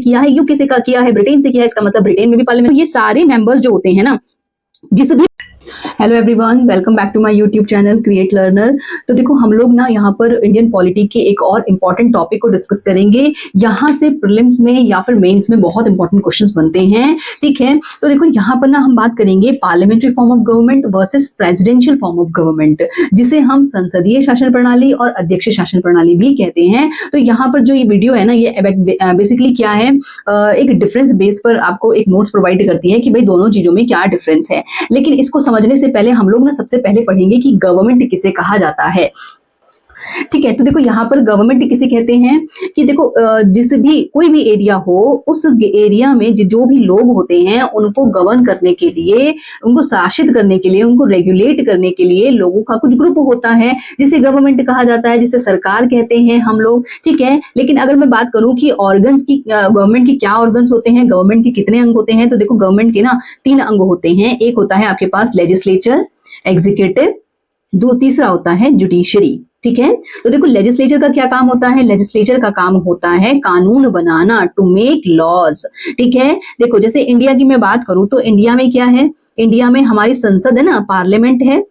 किया है, यूके से किया है, ब्रिटेन से किया है, इसका मतलब ब्रिटेन में भी पार्लियामेंट। ये सारे मेंबर्स जो होते हैं ना, जिस भी hello everyone, welcome back to my YouTube channel create learner. तो देखो हम लोग ना यहाँ पर इंडियन पॉलिटी के एक और इम्पॉर्टेंट टॉपिक को डिस्कस करेंगे। यहाँ से प्रीलिम्स में या फिर मेंस में बहुत इंपॉर्टेंट क्वेश्चंस बनते हैं, ठीक है। तो देखो यहाँ पर ना हम बात करेंगे parliamentary form of government versus presidential form of government, जिसे हम संसदीय शासन प्रणाली और अध्यक्ष शासन प्रणाली भी कहते हैं। तो यहाँ पर जो ये वीडियो है ना, ये बेसिकली क्या है, एक डिफरेंस बेस पर आपको एक नोट्स प्रोवाइड करती है कि भाई दोनों चीजों में क्या डिफरेंस है। लेकिन इसको समझने से पहले हम लोग ना सबसे पहले पढ़ेंगे कि गवर्नमेंट किसे कहा जाता है, ठीक है। तो देखो यहाँ पर गवर्नमेंट किसे कहते हैं कि देखो जिस भी कोई भी एरिया हो, उस एरिया में जो भी लोग होते हैं उनको गवर्न करने के लिए, उनको शासित करने के लिए, उनको रेगुलेट करने के लिए लोगों का कुछ ग्रुप होता है जिसे गवर्नमेंट कहा जाता है, जिसे सरकार कहते हैं हम लोग, ठीक है। लेकिन अगर मैं बात करूं कि ऑर्गन्स की, गवर्नमेंट के क्या ऑर्गन्स होते हैं, गवर्नमेंट के कितने अंग होते हैं, तो देखो गवर्नमेंट के ना 3 अंग होते हैं। एक होता है आपके पास लेजिस्लेचर, एग्जीक्यूटिव, तीसरा होता है जुडिशरी, ठीक है। तो देखो लेजिस्लेचर का क्या काम होता है, लेजिस्लेचर का काम होता है कानून बनाना, टू मेक लॉज, ठीक है। देखो जैसे इंडिया की मैं बात करूं तो इंडिया में क्या है, इंडिया में हमारी संसद है ना, पार्लियामेंट है।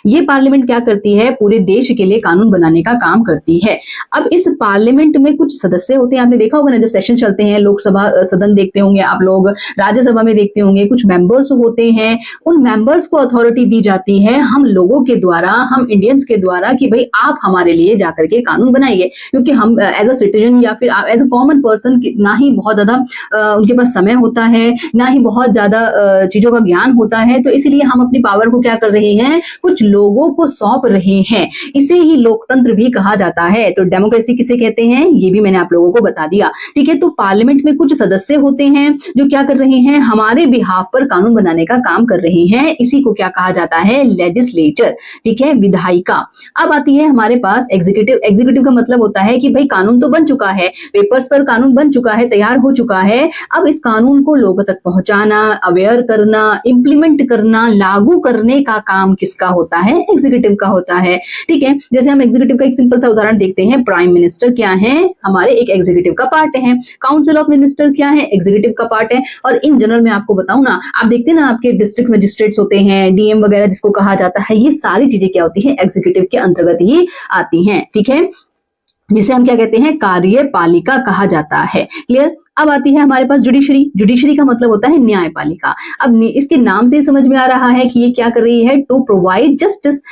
ये पार्लियामेंट क्या करती है, पूरे देश के लिए कानून बनाने का काम करती है। अब इस पार्लियामेंट में कुछ सदस्य होते हैं, आपने देखा होगा ना जब सेशन चलते हैं, लोकसभा सदन देखते होंगे आप लोग, राज्यसभा में देखते होंगे, कुछ मेंबर्स होते हैं। उन मेंबर्स को अथॉरिटी दी जाती है हम लोगों के द्वारा, हम इंडियंस के द्वारा, कि भाई आप हमारे लिए जाकर के कानून बनाइए। क्योंकि हम एज अ सिटीजन या फिर एज अ कॉमन पर्सन ना ही बहुत ज्यादा उनके पास समय होता है, ना ही बहुत ज्यादा चीजों का ज्ञान होता है, तो इसलिए हम अपनी पावर को क्या कर रहे हैं, कुछ लोगों को सौंप रहे हैं। इसे ही लोकतंत्र भी कहा जाता है। तो डेमोक्रेसी किसे कहते हैं, ये भी मैंने आप लोगों को बता दिया, ठीक है। तो पार्लियामेंट में कुछ सदस्य होते हैं जो क्या कर रहे हैं, हमारे बिहाफ पर कानून बनाने का काम कर रहे हैं। इसी को क्या कहा जाता है, लेजिस्लेचर, ठीक है, विधायिका। अब आती है हमारे पास एग्जीक्यूटिव। एग्जीक्यूटिव का मतलब होता है कि भाई कानून तो बन चुका है, पेपर्स पर कानून बन चुका है, तैयार हो चुका है। अब इस कानून को लोगों तक पहुंचाना, अवेयर करना, इंप्लीमेंट करना, लागू करने का काम किसका होता है, एग्जीक्यूटिव का होता है, ठीक है। जैसे हम एग्जीक्यूटिव का एक सिंपल सा उदाहरण देखते हैं, प्राइम मिनिस्टर क्या है, हमारे एक एग्जीक्यूटिव का पार्ट है। काउंसिल ऑफ मिनिस्टर क्या है, एग्जीक्यूटिव का पार्ट है। और इन जनरल मैं आपको बताऊं ना, आप देखते हैं ना आपके डिस्ट्रिक्ट मजिस्ट्रेट्स होते हैं, डीएम वगैरह जिसको कहा जाता है, ये सारी चीजें क्या होती है, एग्जीक्यूटिव के अंतर्गत ही आती हैं, ठीक है, जिसे हम क्या कहते हैं, कार्यपालिका कहा जाता है। क्लियर। अब आती है हमारे पास जुडिशरी। जुडिशरी का मतलब होता है न्यायपालिका। अब इसके नाम से समझ में आ रहा है कि ये क्या कर रही है, टू प्रोवाइड जस्टिस,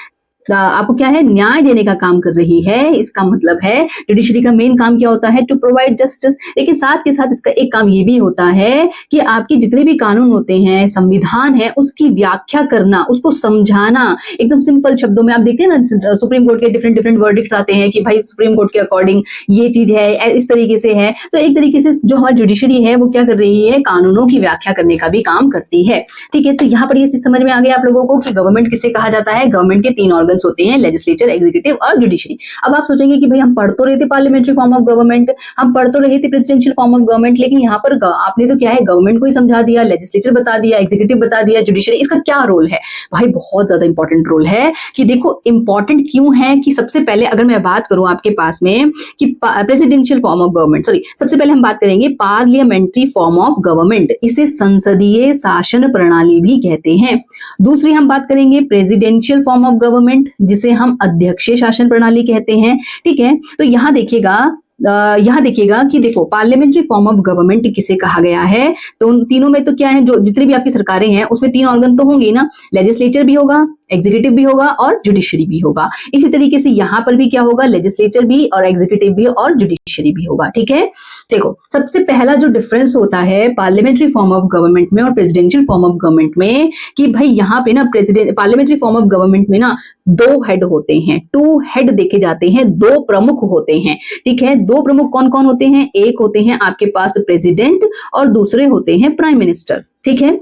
आपको क्या है, न्याय देने का काम कर रही है। इसका मतलब है जुडिशरी का मेन काम क्या होता है, टू प्रोवाइड जस्टिस। लेकिन साथ के साथ इसका एक काम ये भी होता है कि आपके जितने भी कानून होते हैं, संविधान है, उसकी व्याख्या करना, उसको समझाना एकदम सिंपल शब्दों में। आप देखते हैं ना सुप्रीम कोर्ट के डिफरेंट डिफरेंट वर्डिक्ट्स आते हैं कि भाई सुप्रीम कोर्ट के अकॉर्डिंग ये चीज है, इस तरीके से है। तो एक तरीके से जो हमारी जुडिशरी है वो क्या कर रही है, कानूनों की व्याख्या करने का भी काम करती है, ठीक है। तो यहाँ पर ये चीज समझ में आ गया आप लोगों को कि गवर्नमेंट किसे कहा जाता है। गवर्नमेंट के 3 ऑर्गन होते हैं, लेजिस्लेचर, एग्जीक्यूटिव और जुडिशरी। अब आप सोचेंगे कि भाई हम पढ़ तो रहे थे पार्लियामेंट्री फॉर्म ऑफ गवर्नमेंट, हम पढ़ तो रहे थे प्रेसिडेंशियल फॉर्म ऑफ गवर्नमेंट, लेकिन यहाँ पर आपने तो क्या है, गवर्नमेंट को ही समझा दिया, लेजिस्लेचर बता दिया, एग्जीक्यूटिव बता दिया, जुडिशरी, इसका क्या रोल है। भाई बहुत ज्यादा इंपॉर्टेंट रोल है। कि देखो इंपॉर्टेंट क्यों है, कि सबसे पहले अगर मैं बात करूं आपके पास में कि presidential form of government, sorry सबसे पहले हम बात करेंगे पार्लियामेंट्री फॉर्म ऑफ गवर्नमेंट, इसे संसदीय शासन प्रणाली भी कहते हैं। दूसरी हम बात करेंगे प्रेसिडेंशियल फॉर्म ऑफ गवर्नमेंट, जिसे हम अध्यक्षीय शासन प्रणाली कहते हैं, ठीक है। तो यहां देखिएगा कि देखो पार्लियामेंट्री फॉर्म ऑफ गवर्नमेंट किसे कहा गया है, तो उन तीनों में तो क्या है, जो जितनी भी आपकी सरकारें हैं उसमें 3 ऑर्गन तो होंगे ना, लेजिस्लेचर भी होगा, एग्जीक्यूटिव भी होगा और जुडिशरी भी होगा। इसी तरीके से यहां पर भी क्या होगा, लेजिस्लेचर भी और एग्जीक्यूटिव भी और जुडिशरी भी होगा, ठीक है। देखो सबसे पहला जो डिफरेंस होता है पार्लियामेंट्री फॉर्म ऑफ गवर्नमेंट में और प्रेसिडेंशियल फॉर्म ऑफ गवर्नमेंट में, कि भाई यहाँ पे ना पार्लियामेंट्री फॉर्म ऑफ गवर्नमेंट में ना 2 हेड होते हैं, 2 हेड देखे जाते हैं, 2 प्रमुख होते हैं, ठीक है। 2 प्रमुख कौन कौन होते हैं, एक होते हैं आपके पास प्रेसिडेंट और दूसरे होते हैं प्राइम मिनिस्टर, ठीक है।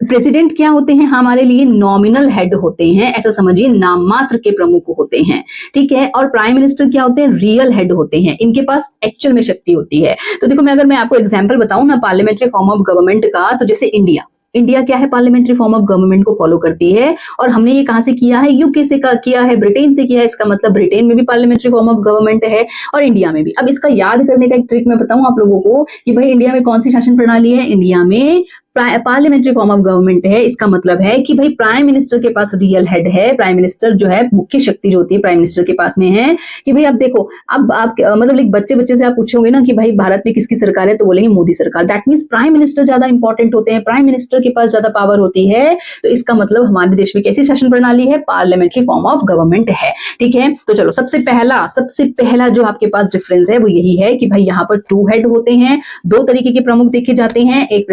प्रेसिडेंट क्या होते हैं, हमारे लिए नॉमिनल हेड होते हैं, ऐसा समझिए नाम मात्र के प्रमुख होते हैं, ठीक है। और प्राइम मिनिस्टर क्या होते हैं, रियल हेड होते हैं, इनके पास एक्चुअल में शक्ति होती है। तो देखो मैं आपको एग्जांपल बताऊं ना पार्लियामेंट्री फॉर्म ऑफ गवर्नमेंट का, तो जैसे इंडिया, इंडिया क्या है, पार्लियामेंट्री फॉर्म ऑफ गवर्नमेंट को फॉलो करती है। और हमने ये कहां से किया है, यूके से किया है, ब्रिटेन से किया है। इसका मतलब ब्रिटेन में भी पार्लियामेंट्री फॉर्म ऑफ गवर्नमेंट है और इंडिया में भी। अब इसका याद करने का एक ट्रिक मैं बताऊं आप लोगों को कि भाई इंडिया में कौन सी शासन प्रणाली है। इंडिया में पार्लियामेंट्री फॉर्म ऑफ गवर्नमेंट है। इसका मतलब है कि भाई प्राइम मिनिस्टर के पास रियल हेड है। प्राइम मिनिस्टर जो है, मुख्य शक्ति जो होती है प्राइम मिनिस्टर के पास में है। कि भाई अब देखो, अब आप मतलब एक बच्चे से आप पूछोगे ना कि भाई भारत में किसकी सरकार है, तो बोलेंगे मोदी सरकार। दैट मींस प्राइम मिनिस्टर ज्यादा इंपॉर्टेंट होते हैं, प्राइम मिनिस्टर के पास ज्यादा पावर होती है। तो इसका मतलब हमारे देश में कैसी शासन प्रणाली है, पार्लियामेंट्री फॉर्म ऑफ गवर्नमेंट है। ठीक है, तो चलो सबसे पहला जो आपके पास डिफरेंस है वो यही है कि भाई यहाँ पर 2 हेड होते हैं। 2 तरीके के प्रमुख देखे जाते हैं, एक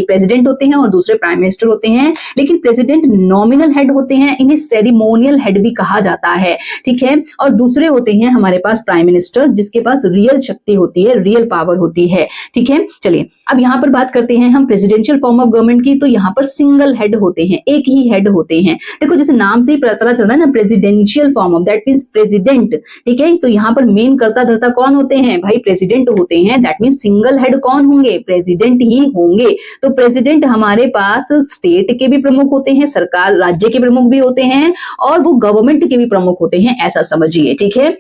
प्रेसिडेंट होते हैं और दूसरे प्राइम मिनिस्टर होते हैं। लेकिन प्रेसिडेंट नॉमिनल हेड होते हैं, इन्हें सेरेमोनियल हेड भी कहा जाता है। ठीक है, और दूसरे होते हैं हमारे पास प्राइम मिनिस्टर, जिसके पास रियल शक्ति होती है, रियल पावर होती है। ठीक है, चलिए अब यहां पर बात करते हैं हम प्रेसिडेंशियल फॉर्म ऑफ गवर्नमेंट की। तो यहां पर सिंगल हेड होते हैं, एक ही हेड होते हैं। देखो जैसे नाम से ही पता चलता है ना, presidential form of, that means president. ठीक है, तो यहां पर मेन कर्ता धर्ता कौन होते हैं, भाई प्रेसिडेंट होते हैं। दैट मींस सिंगल हेड कौन होंगे, प्रेसिडेंट ही होंगे। तो प्रेसिडेंट हमारे पास स्टेट के भी प्रमुख होते हैं, सरकार राज्य के प्रमुख भी होते हैं और वो गवर्नमेंट के भी प्रमुख होते हैं, ऐसा समझिए। ठीक है,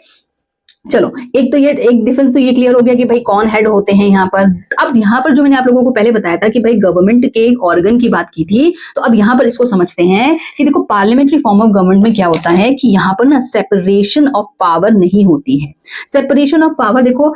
चलो एक डिफरेंस तो ये क्लियर हो गया कि भाई कौन हेड होते हैं यहाँ पर। अब यहाँ पर जो मैंने आप लोगों को पहले बताया था कि भाई गवर्नमेंट के एक ऑर्गन की बात की थी, तो अब यहाँ पर इसको समझते हैं कि देखो पार्लियामेंट्री फॉर्म ऑफ गवर्नमेंट में क्या होता है कि यहाँ पर ना सेपरेशन ऑफ पावर नहीं होती है। सेपरेशन ऑफ पावर देखो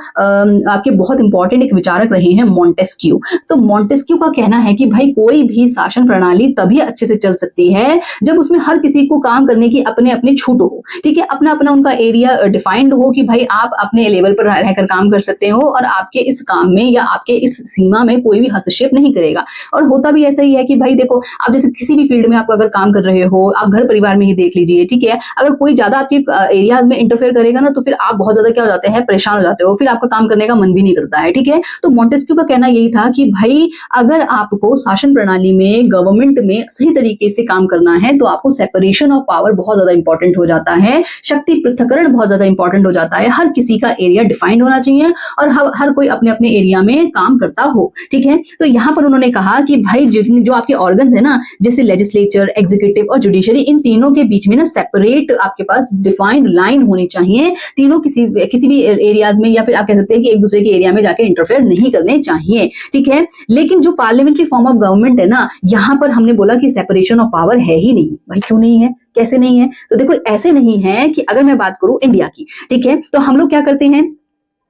आपके बहुत इंपॉर्टेंट एक विचारक रहे हैं मॉन्टेस्क्यू। तो मॉन्टेस्क्यू का कहना है कि भाई कोई भी शासन प्रणाली तभी अच्छे से चल सकती है जब उसमें हर किसी को काम करने की अपने अपने छूट हो। ठीक है, अपना अपना उनका एरिया डिफाइंड हो कि भाई आप अपने लेवल पर रहकर काम कर सकते हो और आपके इस काम में या आपके इस सीमा में कोई भी हस्तक्षेप नहीं करेगा। और होता भी ऐसा ही है कि भाई देखो आप जैसे किसी भी फील्ड में आप अगर काम कर रहे हो, आप घर परिवार में ही देख लीजिए। ठीक है, अगर कोई ज्यादा आपके एरियाज में इंटरफेयर करेगा ना, तो फिर आप बहुत ज्यादा क्या हो जाते हैं, परेशान हो जाते हो, फिर आपका काम करने का मन भी नहीं करता है। ठीक है, तो मॉन्टेस्क्यू का कहना यही था कि भाई अगर आपको शासन प्रणाली में, गवर्नमेंट में सही तरीके से काम करना है तो आपको सेपरेशन ऑफ पावर बहुत ज्यादा इंपॉर्टेंट हो जाता है, शक्ति पृथक्करण बहुत ज्यादा इंपॉर्टेंट हो जाता है। हर किसी का एरिया डिफाइंड होना चाहिए और हर कोई अपने अपने एरिया में काम करता हो। ठीक है, तो यहां पर उन्होंने कहा कि भाई जो आपके ऑर्गन्स है ना, जैसे लेजिस्लेचर, एग्जीक्यूटिव और जुडिशरी, इन तीनों के बीच में ना सेपरेट आपके पास डिफाइंड लाइन होनी चाहिए। तीनों किसी भी एरियाज में, या फिर आप कह सकते हैं कि एक दूसरे के एरिया में जाके इंटरफेयर नहीं करने चाहिए। ठीक है, लेकिन जो पार्लियामेंट्री फॉर्म ऑफ गवर्नमेंट है ना, यहां पर हमने बोला कि सेपरेशन ऑफ पावर है ही नहीं। भाई क्यों नहीं है, कैसे नहीं है? तो देखो ऐसे नहीं है कि अगर मैं बात करूं इंडिया की, ठीक है, तो हम लोग क्या करते हैं,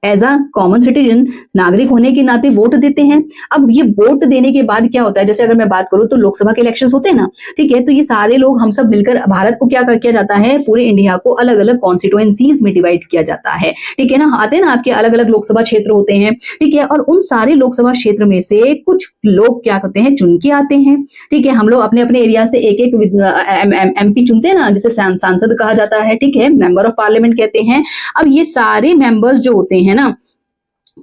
एज अ कॉमन सिटीजन, नागरिक होने के नाते वोट देते हैं। अब ये वोट देने के बाद क्या होता है, जैसे अगर मैं बात करूं तो लोकसभा के इलेक्शंस होते हैं ना, ठीक है, तो ये सारे लोग हम सब मिलकर भारत को क्या किया जाता है, पूरे इंडिया को अलग अलग कॉन्स्टिट्यूएंसीज में डिवाइड किया जाता है। ठीक है ना, आते हैं ना आपके अलग अलग लोकसभा क्षेत्र होते हैं। ठीक है, और उन सारे लोकसभा क्षेत्र में से कुछ लोग क्या करते हैं, चुन के आते हैं। ठीक है, हम लोग अपने अपने एरिया से एक एक एमपी चुनते हैं ना, जिसे सांसद कहा जाता है। ठीक है, मेंबर ऑफ पार्लियामेंट कहते हैं। अब ये सारे मेंबर्स जो होते हैं ना,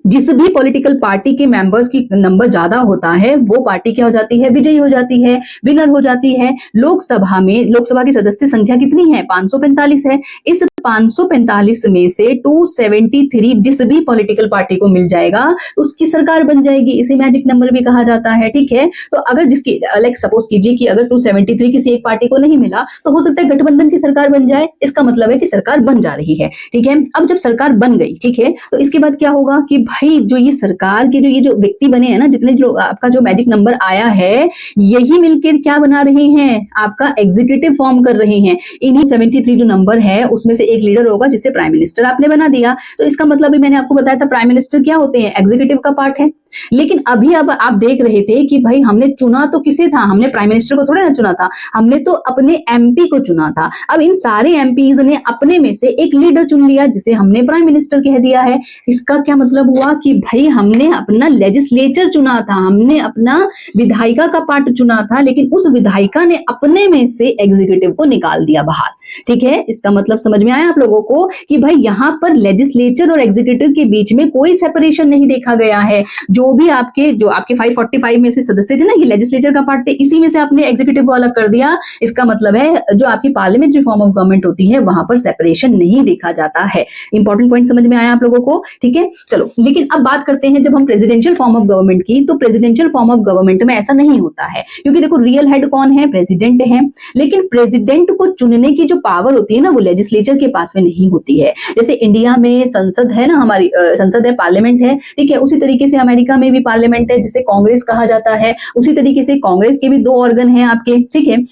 जिस भी पॉलिटिकल पार्टी के मेंबर्स की नंबर ज्यादा होता है, वो पार्टी क्या हो जाती है, विजयी हो जाती है, विनर हो जाती है। लोकसभा की सदस्य संख्या कितनी है, 545 है। इस 545 में से 273 जिस भी पॉलिटिकल पार्टी को मिल जाएगा उसकी सरकार बन जाएगी। इसे मैजिक नंबर भी कहा जाता है। ठीक है, तो अगर जिसकी लाइक सपोज कीजिए कि अगर 273 किसी एक पार्टी को नहीं मिला, तो हो सकता है गठबंधन की सरकार बन जाए। इसका मतलब है कि सरकार बन जा रही है। ठीक है, अब जब सरकार बन गई, ठीक है, तो इसके बाद क्या होगा कि भाई जो ये सरकार के जो व्यक्ति बने हैं ना, जितने जो आपका जो मैजिक नंबर आया है, यही मिलकर क्या बना रहे हैं, आपका एग्जीक्यूटिव फॉर्म कर रहे हैं। इन्हीं 73 जो नंबर है उसमें से एक लीडर होगा जिसे प्राइम मिनिस्टर आपने बना दिया। तो इसका मतलब भी मैंने आपको बताया था, प्राइम मिनिस्टर क्या होते हैं, एग्जीक्यूटिव का पार्ट है। लेकिन अभी अब आप देख रहे थे कि भाई हमने चुना तो किसे था, हमने प्राइम मिनिस्टर को थोड़ा ना चुना था, हमने तो अपने एमपी को चुना था। अब इन सारे एमपीज ने अपने में से एक लीडर चुन लिया जिसे हमने प्राइम मिनिस्टर कह दिया है। इसका क्या मतलब हुआ कि भाई हमने अपना लेजिस्लेचर चुना था, हमने अपना विधायिका का पार्ट चुना था, लेकिन उस विधायिका ने अपने में से एग्जीक्यूटिव को निकाल दिया बाहर। ठीक है, इसका मतलब समझ में आया आप लोगों को कि भाई यहां पर लेजिस्लेचर और एग्जीक्यूटिव के बीच में कोई सेपरेशन नहीं देखा गया है। जो जो भी जो आपके 545 में से सदस्य थे ना, ये लेजिस्लेचर का पार्ट थे, इसी में से आपने एग्जीक्यूटिव को अलग कर दिया। इसका मतलब है जो आपकी पार्लियामेंट्री फॉर्म ऑफ गवर्नमेंट होती है वहां पर सेपरेशन नहीं देखा जाता है। इंपॉर्टेंट पॉइंट समझ में आया आप लोगों को? ठीक है, चलो। लेकिन अब बात करते हैं जब हम प्रेसिडेंशियल फॉर्म ऑफ गवर्नमेंट की, तो प्रेसिडेंशियल फॉर्म ऑफ गवर्नमेंट में ऐसा नहीं होता है, क्योंकि देखो रियल हेड कौन है? प्रेसिडेंट है। लेकिन प्रेसिडेंट को चुनने की जो पावर होती है ना, वो लेजिस्लेचर के पास में नहीं होती है। जैसे इंडिया में संसद है ना, हमारी संसद है, पार्लियामेंट है, ठीक है। उसी तरीके से अमेरिका में भी पार्लियामेंट है, जिसे कांग्रेस कहा जाता है। उसी तरीके से कांग्रेस के भी 2 ऑर्गन हैं आपके, ठीक है।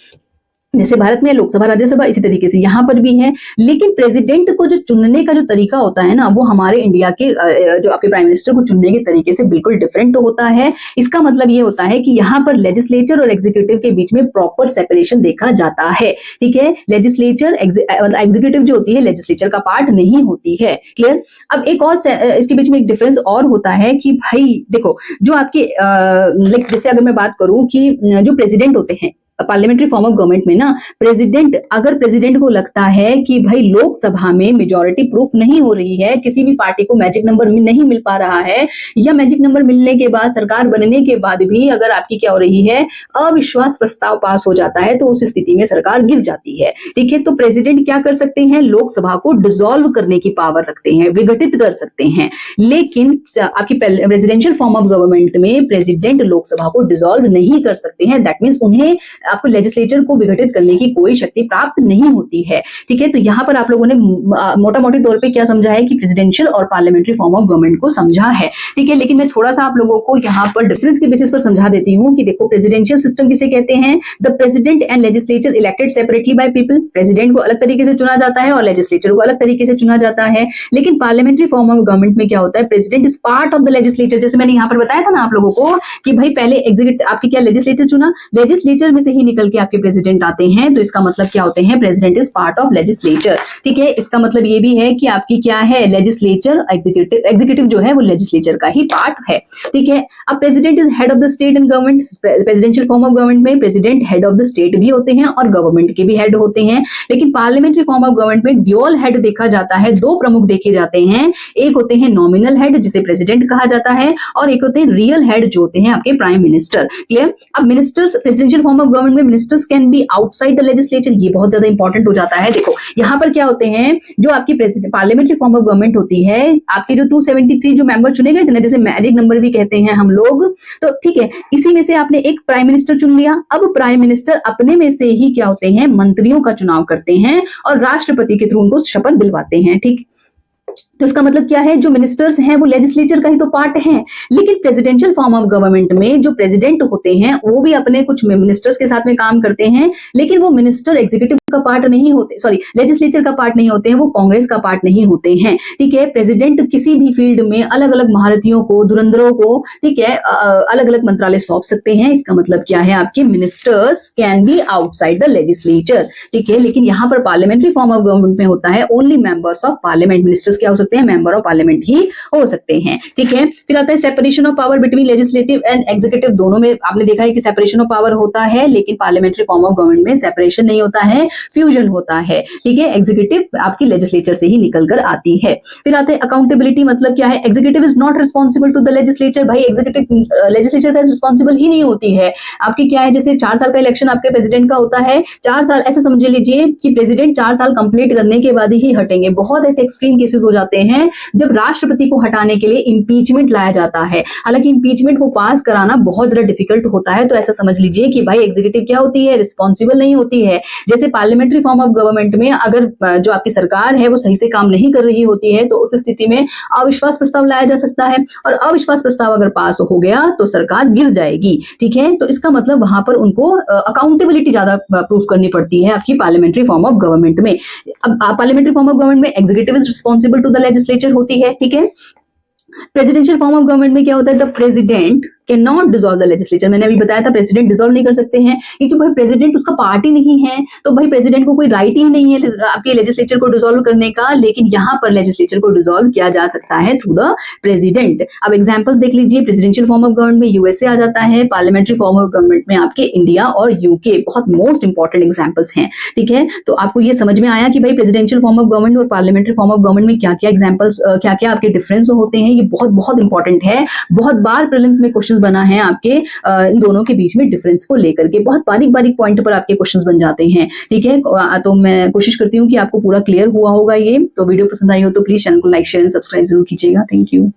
जैसे भारत में लोकसभा, राज्यसभा, इसी तरीके से यहाँ पर भी है। लेकिन प्रेसिडेंट को जो चुनने का जो तरीका होता है ना, वो हमारे इंडिया के जो आपके प्राइम मिनिस्टर को चुनने के तरीके से बिल्कुल डिफरेंट होता है। इसका मतलब ये होता है कि यहाँ पर लेजिस्लेचर और एग्जीक्यूटिव के बीच में प्रॉपर सेपरेशन देखा जाता है, ठीक है। लेजिस्लेचर एग्जीक्यूटिव जो होती है लेजिस्लेचर का पार्ट नहीं होती है। क्लियर? अब एक और इसके बीच में एक डिफरेंस और होता है कि भाई देखो, जो आपके जैसे अगर मैं बात करूं कि जो प्रेसिडेंट होते हैं पार्लियामेंट्री फॉर्म ऑफ गवर्नमेंट में ना, प्रेसिडेंट, अगर प्रेसिडेंट को लगता है कि भाई लोकसभा में मेजॉरिटी प्रूफ नहीं हो रही है, किसी भी पार्टी को मैजिक नंबर नहीं मिल पा रहा है, या मैजिक नंबर मिलने के बाद, सरकार बनने के बाद भी अगर आपकी क्या हो रही है, अविश्वास प्रस्ताव पास हो जाता है, तो उस स्थिति में सरकार गिर जाती है, ठीक है। तो प्रेसिडेंट क्या कर सकते हैं? लोकसभा को डिसॉल्व करने की पावर रखते हैं, विघटित कर सकते हैं। लेकिन आपकी प्रेसिडेंशियल फॉर्म ऑफ गवर्नमेंट में प्रेसिडेंट लोकसभा को डिसॉल्व नहीं कर सकते हैं। दैट मीन्स उन्हें, आपको लेजिस्लेचर को विघटित करने की कोई शक्ति प्राप्त नहीं होती है, ठीक है। तो यहां पर आप लोगों ने मोटा मोटी तौर पे क्या समझा है कि प्रेसिडेंशियल और पार्लियामेंट्री फॉर्म ऑफ गवर्नमेंट को समझा है, ठीक है। लेकिन मैं थोड़ा सा आप लोगों को यहां पर डिफरेंस के बेसिस पर समझा देती हूं कि देखो, प्रेसिडेंशियल सिस्टम किसे कहते हैं? The president and legislature elected separately by people. President को अलग तरीके से चुना जाता है और लेजिस्लेचर को अलग तरीके से चुना जाता है। लेकिन पार्लियामेंट्री फॉर्म ऑफ गवर्नमेंट में क्या होता है? President is part of the legislature. जैसे मैंने यहां पर बताया था ना आप लोगों को कि भाई पहले एग्जीक्यूटिव आपकी क्या लेजिस्लेचर चुना, लेजिस्लेचर में से ही निकल के आपके प्रेसिडेंट आते हैं, तो इसका मतलब क्या होते हैं? President is part of legislature, ठीक है। इसका मतलब ये भी है कि आपकी क्या है? लेजिस्लेचर, एग्जीक्यूटिव जो है वो लेजिस्लेचर का ही पार्ट है, ठीक है। अब president is head of the state and government. Presidential form of government में president head of the state भी होते हैं और गवर्नमेंट के भी हेड होते हैं। लेकिन पार्लियामेंट्री फॉर्म ऑफ गवर्नमेंट में ड्यूअल हेड देखा जाता है, 2 प्रमुख देखे जाते हैं। एक होते हैं नॉमिनल हेड, जिसे प्रेसिडेंट कहा जाता है, और एक होते हैं रियल हेड, जो होते हैं आपके प्राइम मिनिस्टर। क्लियर? अब ministers, presidential form of government में ministers can be outside the legislature. ये बहुत ज्यादा इंपॉर्टेंट हो जाता है। देखो यहाँ पर क्या होते हैं, जो आपकी पार्लियामेंट्री फॉर्म ऑफ गवर्नमेंट होती है, आपके जो 273 जो मेंबर चुने गए थे ना, जैसे मैजिक नंबर भी कहते हैं हम लोग, तो ठीक है, इसी में से आपने एक प्राइम मिनिस्टर चुन लिया। अब प्राइम मिनिस्टर अपने में से ही क्या होते हैं? मंत्रियों का चुनाव करते हैं और राष्ट्रपति के थ्रू उनको शपथ दिलवाते हैं, ठीक। तो इसका मतलब क्या है? जो मिनिस्टर्स हैं वो लेजिस्लेचर का ही तो पार्ट हैं। लेकिन प्रेसिडेंशियल फॉर्म ऑफ गवर्नमेंट में जो प्रेसिडेंट होते हैं वो भी अपने कुछ मिनिस्टर्स के साथ में काम करते हैं, लेकिन वो मिनिस्टर एग्जीक्यूटिव का पार्ट नहीं होते, सॉरी लेजिस्लेचर का पार्ट नहीं होते हैं, वो कांग्रेस का पार्ट नहीं होते हैं, ठीक है। प्रेसिडेंट किसी भी फील्ड में अलग अलग महारथियों को, धुरंधरों को, ठीक है, अलग अलग मंत्रालय सौंप सकते हैं। इसका मतलब क्या है? आपके ministers can be outside the legislature, ठीक है। लेकिन यहाँ पर पार्लियामेंट्री फॉर्म ऑफ गवर्नमेंट में होता है only members of parliament. Ministers क्या हो सकते हैं? मेंबर ऑफ पार्लियामेंट ही हो सकते हैं, ठीक है। फिर आता है separation of power between legislative and executive. दोनों में आपने देखा है कि सेपरेशन ऑफ पावर होता है, लेकिन पार्लियामेंट्री फॉर्म ऑफ गवर्नमेंट में सेपरेशन नहीं होता है, फ्यूजन होता है, ठीक है। एग्जीक्यूटिव आपकी लेजिस्लेचर से ही निकलकर आती है। फिर आते हैं अकाउंटेबिलिटी। मतलब क्या है? Executive is not responsible to the legislature. भाई एग्जीक्यूटिव लेजिस्लेचर का रिस्पॉन्सिबल ही नहीं होती है। आपकी क्या है, जैसे 4 साल का इलेक्शन आपके प्रेसिडेंट का होता है, 4 साल ऐसे समझ लीजिए कि प्रेसिडेंट 4 साल कंप्लीट करने के बाद ही हटेंगे। बहुत ऐसे एक्सट्रीम केसेस हो जाते हैं जब राष्ट्रपति को हटाने के लिए इंपीचमेंट लाया जाता है। हालांकि इंपीचमेंट को पास कराना बहुत ज्यादा डिफिकल्ट होता है, तो ऐसा समझ लीजिए कि भाई एग्जीक्यूटिव क्या होती है? रिस्पॉन्सिबल नहीं होती है। जैसे पार्लियामेंट्री फॉर्म ऑफ गवर्नमेंट में अगर जो आपकी सरकार है वो सही से काम नहीं कर रही होती है, तो उस स्थिति में अविश्वास प्रस्ताव लाया जा सकता है, और अविश्वास प्रस्ताव अगर पास हो गया तो सरकार गिर जाएगी, ठीक है। तो इसका मतलब वहां पर उनको अकाउंटेबिलिटी ज्यादा प्रूव करनी पड़ती है आपकी पार्लियामेंट्री फॉर्म ऑफ गवर्नमेंट में। अब पार्लियामेंट्री फॉर्म ऑफ गवर्नमेंट में executive is responsible to the legislature होती है, ठीक है। प्रेसिडेंशियल फॉर्म ऑफ गवर्नमेंट में क्या होता है? The president can not dissolve the legislature. मैंने अभी बताया था प्रेसिडेंट डिसॉल्व नहीं कर सकते हैं, क्योंकि भाई प्रेसिडेंट उसका पार्टी नहीं है, तो भाई प्रेसिडेंट को कोई राइट ही नहीं है आपके लेजिस्लेचर को डिसॉल्व करने का। लेकिन यहाँ पर लेजिस्लेचर को डिसॉल्व किया जा सकता है थ्रू द प्रेसिडेंट। अब एग्जांपल्स देख लीजिए, प्रेसिडेंशियल फॉर्म ऑफ गवर्नमेंट में यूएसए आ जाता है, पार्लियामेंट्री फॉर्म ऑफ गवर्नमेंट में आपके इंडिया और यूके, बहुत मोस्ट इंपॉर्टेंट एग्जांपल्स हैं। ठीक है, तो आपको ये समझ में आया कि भाई प्रेसिडेंशियल फॉर्म ऑफ गवर्नमेंट और पार्लियामेंट्री फॉर्म ऑफ गवर्नमेंट में क्या क्या एग्जांपल्स, क्या क्या आपके डिफरेंस होते हैं। ये बहुत बहुत इंपॉर्टेंट है, बहुत बार प्रीलिम्स में क्वेश्चंस बना है आपके इन दोनों के बीच में डिफरेंस को लेकर के, बहुत बारीक बारीक पॉइंट पर आपके क्वेश्चंस बन जाते हैं। ठीक है, तो मैं कोशिश करती हूँ कि आपको पूरा क्लियर हुआ होगा ये। तो वीडियो पसंद आई हो तो प्लीज चैनल को लाइक शेयर एंड सब्सक्राइब जरूर कीजिएगा। Thank you.